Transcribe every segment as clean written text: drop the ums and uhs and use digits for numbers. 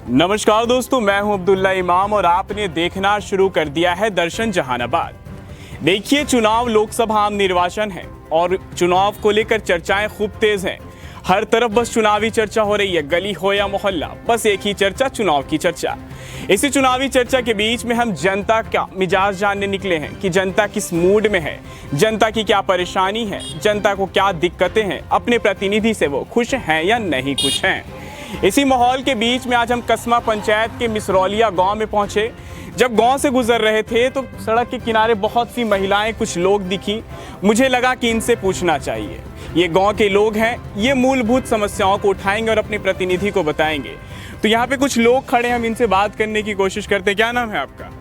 नमस्कार दोस्तों, मैं हूं अब्दुल्ला इमाम और आपने देखना शुरू कर दिया है दर्शन जहानाबाद। देखिए, चुनाव लोकसभा आम निर्वाचन है और चुनाव को लेकर चर्चाएं खूब तेज हैं। हर तरफ बस चुनावी चर्चा हो रही है, गली हो या मोहल्ला, बस एक ही चर्चा, चुनाव की चर्चा। इसी चुनावी चर्चा के बीच में हम जनता का मिजाज जानने निकले हैं कि जनता किस मूड में है, जनता की क्या परेशानी है, जनता को क्या दिक्कतें हैं, अपने प्रतिनिधि से वो खुश हैं या नहीं खुश हैं। इसी माहौल के बीच में आज हम कसमा पंचायत के मिसरौलिया गांव में पहुंचे। जब गांव से गुजर रहे थे तो सड़क के किनारे बहुत सी महिलाएं, कुछ लोग दिखी। मुझे लगा कि इनसे पूछना चाहिए। ये गांव के लोग हैं, ये मूलभूत समस्याओं को उठाएंगे और अपने प्रतिनिधि को बताएंगे। तो यहाँ पे कुछ लोग खड़े हैं, हम इनसे बात करने की कोशिश करते हैं। क्या नाम है आपका?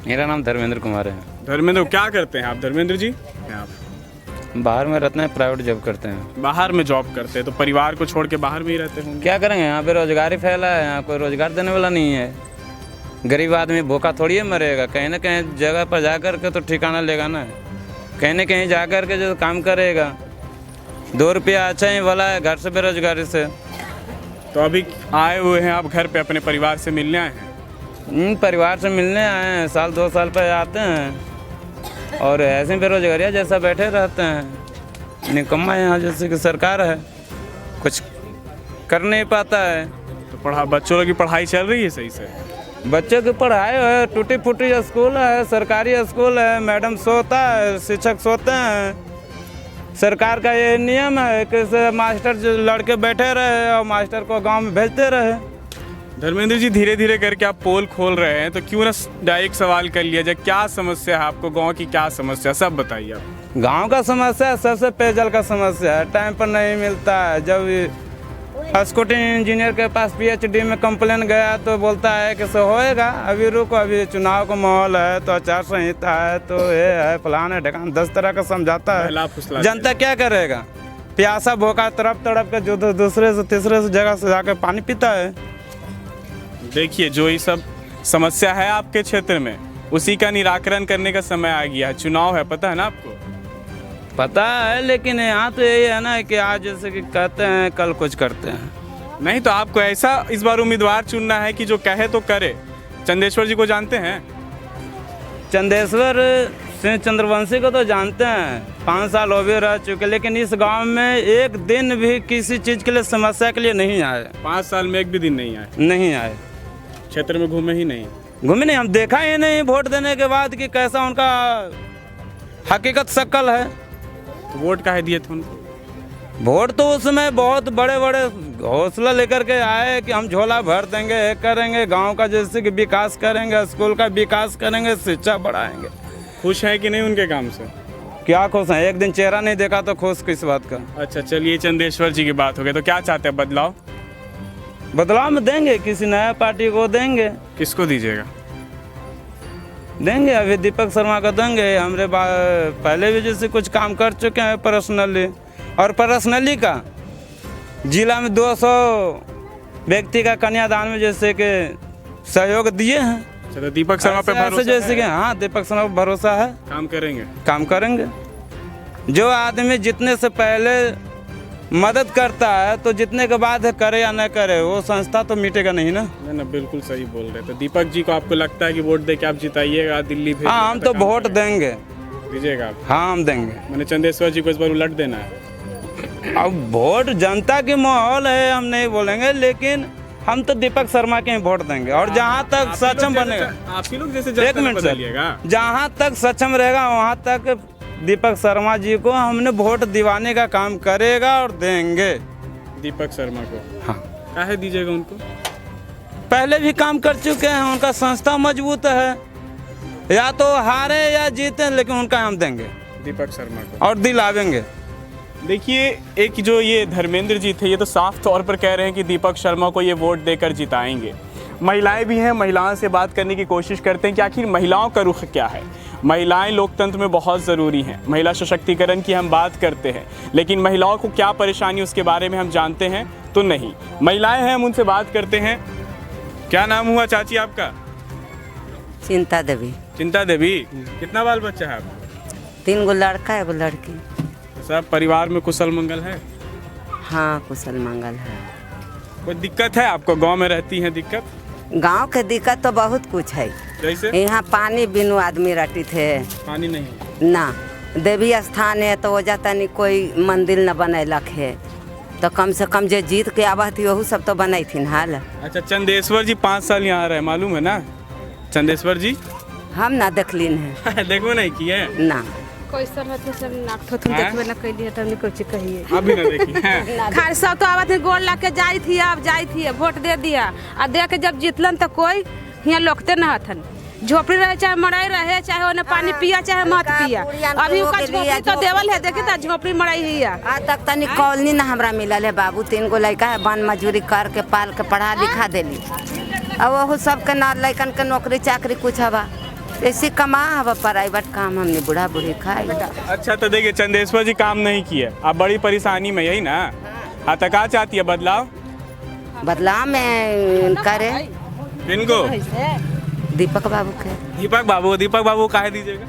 मेरा नाम धर्मेंद्र कुमार है। धर्मेंद्र, क्या करते हैं आप धर्मेंद्र जी? आप बाहर में रहते हैं, प्राइवेट जॉब करते हैं। बाहर में जॉब करते हैं तो परिवार को छोड़ के बाहर में ही रहते होंगे। क्या करेंगे, यहाँ पे रोजगार ही फैला है, यहाँ कोई रोजगार देने वाला नहीं है। गरीब आदमी भूखा थोड़ी है मरेगा, कहीं ना कहीं जगह पर जा कर के तो ठिकाना लेगा ना, कहीं ना कहीं जा कर के जो काम करेगा। 2 रुपया अच्छा ही वाला है घर से बेरोजगारी से। तो अभी आए हुए हैं आप घर पे, अपने परिवार से मिलने आए हैं? परिवार से मिलने आए हैं, साल 2 साल पर आते हैं और ऐसे बेरोजगारियाँ जैसा बैठे रहते हैं। निकम्मा यहाँ जैसे कि सरकार है, कुछ कर नहीं पाता है। तो बच्चों की पढ़ाई चल रही है सही से? बच्चों की पढ़ाई है, टूटी फूटी स्कूल है, सरकारी स्कूल है, मैडम सोता है, शिक्षक सोते हैं। सरकार का ये नियम है कि मास्टर जो लड़के बैठे रहे और मास्टर को गांव में भेजते रहे। धर्मेंद्र जी, धीरे धीरे करके आप पोल खोल रहे हैं, तो क्यों ना डायरेक्ट सवाल कर लिया जाए। क्या समस्या है आपको, गांव की क्या समस्या, सब बताइए आप। गांव का समस्या सबसे पेयजल का समस्या है, टाइम पर नहीं मिलता है। जब स्कूटी इंजीनियर के पास PhD में कंप्लेन गया तो बोलता है कि सो होएगा, अभी रुको, अभी चुनाव का माहौल है, तो आचार संहिता है, तो ये है फलान है ढकान, 10 तरह का समझाता है। जनता क्या करेगा? प्यासा भूखा तड़प तड़प के जो दूसरे से तीसरे से जगह से जाकर पानी पीता है। देखिए, जो ये सब समस्या है आपके क्षेत्र में, उसी का निराकरण करने का समय आ गया है। चुनाव है, पता है ना आपको? पता है, लेकिन यहाँ तो यही है ना कि आज जैसे कि कहते हैं कल कुछ करते हैं। नहीं तो आपको ऐसा इस बार उम्मीदवार चुनना है कि जो कहे तो करे। चंदेश्वर जी को जानते हैं? चंदेश्वर सिंह चंद्रवंशी को तो जानते हैं, 5 साल हो भी रह चुके, लेकिन इस गांव में एक दिन भी किसी चीज़ के लिए, समस्या के लिए नहीं आए। 5 साल में एक भी दिन नहीं आए? नहीं आए। क्षेत्र में घूमे ही नहीं? घूमे नहीं, हम देखा ही नहीं वोट देने के बाद कि कैसा उनका हकीकत शक्ल है। तो वोट काहे दिए थे उनको? वोट तो उसमें बहुत बड़े बड़े हौसला लेकर के आए कि हम झोला भर देंगे, ये करेंगे, गांव का जैसे कि विकास करेंगे, स्कूल का विकास करेंगे, शिक्षा बढ़ाएंगे। खुश है कि नहीं उनके काम से? क्या खुश है, एक दिन चेहरा नहीं देखा तो खुश किस बात का। अच्छा, चलिए, चंदेश्वर जी की बात हो गई, तो क्या चाहते हैं? बदलाव? बदलाव में देंगे, किसी नया पार्टी को देंगे। किसको दीजिएगा? देंगे, अभी दीपक शर्मा को देंगे। हमरे पहले भी जैसे कुछ काम कर चुके हैं पर्सनली, और पर्सनली का जिला में 200 व्यक्ति का कन्यादान में जैसे कि सहयोग दिए हैं। अच्छा, तो दीपक शर्मा पे भरोसा जैसे कि हाँ, दीपक शर्मा पर भरोसा है, काम करेंगे। काम करेंगे। जो आदमी जितने से पहले मदद करता है तो जितने के बाद करे या न करे, वो संस्था तो मिटेगा नहीं ना। ना, बिल्कुल सही बोल रहे। तो दीपक जी को आपको लगता है कि वोट दे के आप जिताइएगा, दिल्ली भेज? हाँ, हम तो वोट देंगे। दीजिएगा आप? हाँ, हम देंगे। मैंने चंदेश्वर जी को इस बार उलट देना है। अब वोट जनता की माहौल है, हम नहीं बोलेंगे, लेकिन हम तो दीपक शर्मा के ही वोट देंगे। और जहाँ तक सक्षम बनेगा, आप ही लोग जैसे एक मिनट बदलिएगा, जहाँ तक सक्षम रहेगा वहाँ तक दीपक शर्मा जी को हमने वोट दिवाने का काम करेगा और देंगे। दीपक शर्मा को? हाँ। काहे दीजिएगा उनको? पहले भी काम कर चुके हैं, उनका संस्था मजबूत है, या तो हारे या जीते, लेकिन उनका हम देंगे दीपक शर्मा को और दिलावेंगे। देखिए, एक जो ये धर्मेंद्र जी थे, ये तो साफ तौर पर कह रहे हैं कि दीपक शर्मा को ये वोट देकर जिताएंगे। महिलाएं भी हैं, महिलाओं से बात करने की कोशिश करते हैं कि आखिर महिलाओं का रुख क्या है। महिलाएं लोकतंत्र में बहुत ज़रूरी हैं, महिला सशक्तिकरण की हम बात करते हैं, लेकिन महिलाओं को क्या परेशानी उसके बारे में हम जानते हैं तो नहीं। महिलाएं हैं, हम उनसे बात करते हैं। क्या नाम हुआ चाची आपका? चिंता देवी। चिंता देवी, कितना बाल बच्चा है आपको? 3 गो लड़का है, 1 लड़की। सब परिवार में कुशल मंगल है? हाँ, कुशल मंगल है। कोई दिक्कत है आपको? गांव में रहती है दिक्कत? गांव के दिक्कत तो बहुत कुछ है। जैसे यहाँ पानी बिनु आदमी रटी थे पानी नहीं, ना, देवी स्थान है तो वजह तनी कोई मंदिर न बनैलक है, तो कम से कम जो जीत के आवा थी वही सब तो बनाई थी हाल। अच्छा, चंदेश्वर जी 5 साल यहाँ रहे, मालूम है ना? चंदेश्वर जी हम ना देखलिन है देखो नहीं किए ना। कोई समय तो सब नाक तुम देखबे न कइली त हमनी कुछ कहिए। अभी ना देखी हैं? खार सब तो आवत गोल ला के जाई थी, अब जाई थी वोट दे दिया आ दे के जब जीतलन तो कोई यहाँ लोकते न हथन। झोपड़ी रहे चाहे मड़ाई रहे, चाहे ओने पानी पिया चाहे मत पिया, अभी ओका झोपड़ी तो देवल है, देखी त झोपड़ी मड़ाई हिया। आज तक तनी कॉलोनी ना हमरा मिलल है बाबू। 3 गो लड़का है, बन मजूरी करके पाल के पढ़ा लिखा देली, अब वह सबके ना लड़कन के नौकरी चाकरी कुछ हवा, ऐसी कमा हवा प्राइवेट काम हमने बूढ़ा बूढ़ी खाए। अच्छा, तो देखिए चंदेश्वर जी काम नहीं किए, आप बड़ी परेशानी में, यही ना? हाँ, तो क्या चाहती है? बदलाव? बदलाव में करे इनको दीपक बाबू के। दीपक बाबू काहे दीजिएगा?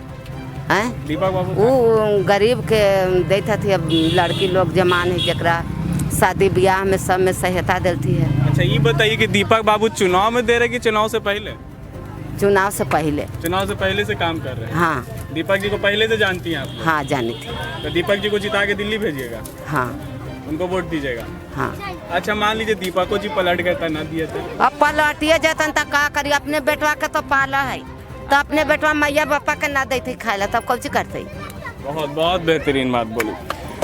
हैं दीपक बाबू वो गरीब के देता थी, अब लड़की लोग जमान है जरा शादी ब्याह में सब में सहायता देती है। अच्छा, ये बताइए कि दीपक बाबू चुनाव में दे रहे कि चुनाव से पहले? चुनाव से पहले। चुनाव से पहले से काम कर रहे हैं? हाँ। दीपक जी को पहले से जानती हैं आप? हाँ, जानी थी। तो दीपक जी को जिता के दिल्ली भेजिएगा? हाँ। उनको वोट दीजिएगा? हाँ। अच्छा, मान लीजिए दीपको जी पलट गए तो ना दिए तो? अब पलटिए जातन तो का करी, अपने बेटवा के तो पाला है, तो अपने बेटवा मैया बापा के ना देती खाए ला, तब कौन करते? बहुत बहुत बेहतरीन बात बोली।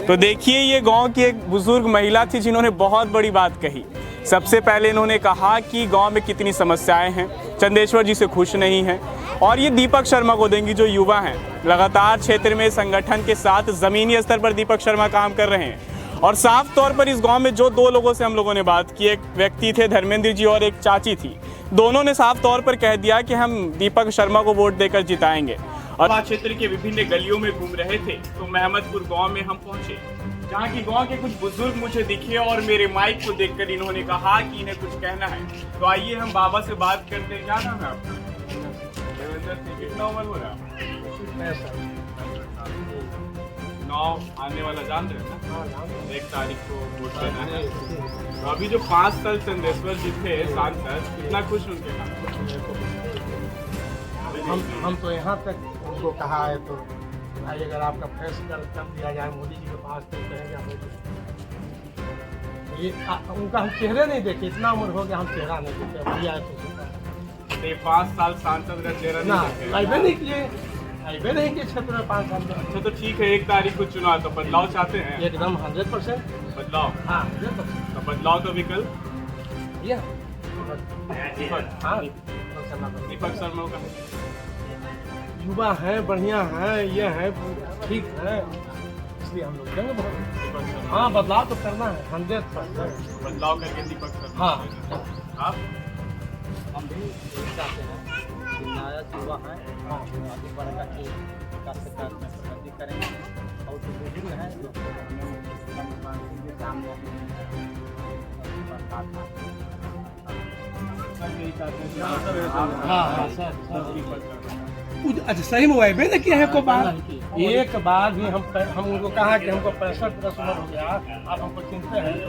तो देखिए, ये गांव की एक बुजुर्ग महिला थी जिन्होंने बहुत बड़ी बात कही। सबसे पहले इन्होंने कहा कि गांव में कितनी समस्याएं हैं, चंदेश्वर जी से खुश नहीं हैं, और ये दीपक शर्मा को देंगी जो युवा हैं। लगातार क्षेत्र में संगठन के साथ ज़मीनी स्तर पर दीपक शर्मा काम कर रहे हैं, और साफ तौर पर इस गांव में जो 2 लोगों से हम लोगों ने बात की, एक व्यक्ति थे धर्मेंद्र जी और एक चाची थी, दोनों ने साफ तौर पर कह दिया कि हम दीपक शर्मा को वोट देकर जिताएंगे। और क्षेत्र के विभिन्न गलियों में घूम रहे थे तो महमदपुर गांव में हम पहुंचे, जहां की गांव के कुछ बुजुर्ग मुझे दिखे और मेरे माइक को देखकर इन्होंने कहा कि इन्हें कुछ कहना है। तो आइए हम बाबा से बात करते हैं। क्या नाम है आपका? देवेंद्र सिंह। कितना उम्र हो रहा है? 9 आने वाला जान रहे हैं ना? 1 तारीख को वोट देना है। तो अभी जो 5 साल चंदेश्वर जी थे सांसद, कितना खुश उनके नाम? हम तो यहाँ तक उनको कहा है, तो भाई अगर आपका फैसला कर दिया जाए मोदी जी के पास तो कहेंगे हम ये उनका हम चेहरे नहीं देखे, इतना उम्र हो गया हम चेहरा नहीं देखे। भैया तो 5 साल सांसद का चेहरा नहीं आइबे नहीं किए, आइबे नहीं किए क्षेत्र में 5 साल में। अच्छा, तो ठीक है, 1 तारीख को चुनाव, तो बदलाव चाहते हैं? एकदम 100% बदलाव। हाँ, तो बदलाव तो विकल्प दीपक शर्मा का युवा है, बढ़िया है, ये है, ठीक है, इसलिए हम लोग देंगे बहुत। हाँ, बदलाव तो करना है 100%। बदलाव करके दीपक शर्मा। हाँ, आप? हम भी चाहते हैं कि नया युवा है, आगे बढ़कर के विकास के कार्य में प्रगति करेंगे, और जो बुजुर्ग हैं जो सामने अच्छा सही में वही ना किया है को बात। एक बार भी हम उनको कहा कि हमको 65 उम्र हो गया, आप हमको चिंते हैं? तो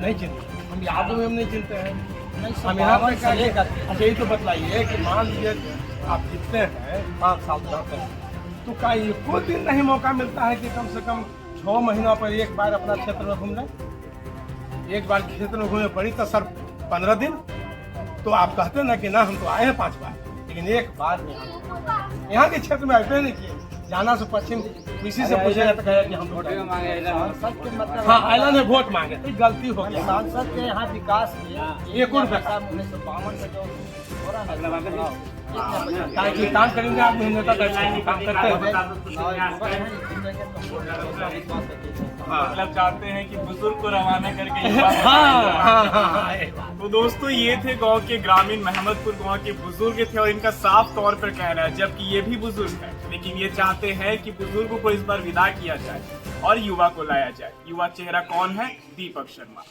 नहीं चिंते, हम यादों में हम नहीं चिंते हैं। हम यहाँ पर अच्छा ये तो बतलाइए कि मान लीजिए आप जीतते हैं 5 साल तक, तो क्या एको दिन नहीं मौका मिलता है कि कम से कम 6 महीनों पर एक बार अपना क्षेत्र में घूम लें? एक बार क्षेत्र में घूमने पड़ी तो सर 15 दिन, तो आप कहते ना कि ना हम तो आए हैं 5 बार, लेकिन एक बार नहीं यहाँ के क्षेत्र में ऐसे नहीं किए। जाना से पश्चिम किसी से पूछेगा तो कहेगा कि हम लोग हाँ ऐलान में वोट मांगे, तो गलती हो गई। सांसद के यहाँ विकास किया 1 रुपये का 1952 से जो हो रहा है ताकि काम करेंगे आप नेता काम करते मतलब चाहते हैं कि बुजुर्ग को रवाना करके हैं। तो दोस्तों, ये थे गांव के ग्रामीण महमदपुर गांव के बुजुर्ग थे, और इनका साफ तौर पर कहना है, जबकि ये भी बुजुर्ग है, लेकिन ये चाहते हैं कि बुजुर्ग को इस बार विदा किया जाए और युवा को लाया जाए। युवा चेहरा कौन है? दीपक शर्मा।